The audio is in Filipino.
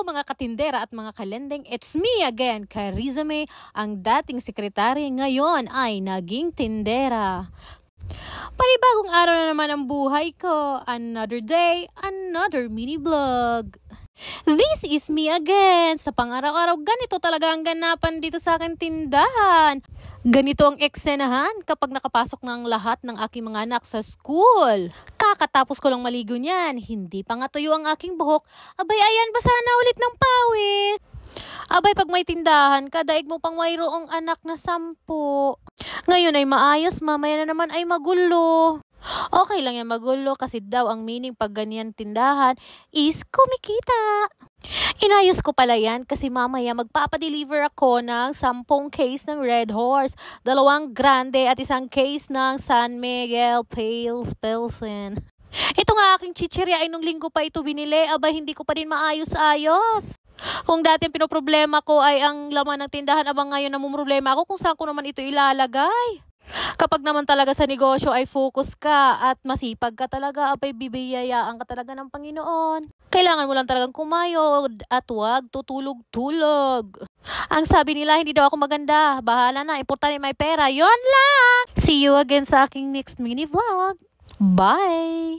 mga katindera at mga kalendeng, it's me again, Carissa May, ang dating sekretary ngayon ay naging tindera. Panibagong araw na naman ang buhay ko. Another day, another mini vlog. This is me again. Sa pang-araw-araw, ganito talaga ang ganapan dito sa aking tindahan. Ganito ang eksenahan kapag nakapasok ng lahat ng aking mga anak sa school. Kakatapos ko lang maligo niyan, hindi pa nga tuyo ang aking buhok. Abay, ayan, basa na ulit ng pawis. Abay, pag may tindahan ka, daig mo pang mayroong anak na 10. Ngayon ay maayos, mamaya na naman ay magulo. Okay lang yan magulo kasi daw ang meaning pag ganyan tindahan is kumikita. Inayos ko pala yan kasi mamaya magpapadeliver ako ng 10 case ng Red Horse, 2 grande at 1 case ng San Miguel Pale Pilsen. Ito nga aking chichirya ay nung linggo pa ito binili, abay hindi ko pa din maayos-ayos. Kung dati ang pinoproblema ko ay ang laman ng tindahan, abang ngayon namumroblema ako kung saan ko naman ito ilalagay. Kapag naman talaga sa negosyo ay focus ka at masipag ka talaga, abay bibiyayaan ka talaga ng Panginoon. Kailangan mo lang talagang kumayod at huwag tutulog-tulog. Ang sabi nila, hindi daw ako maganda. Bahala na, importante may pera. Yon lang! See you again sa aking next mini vlog. Bye!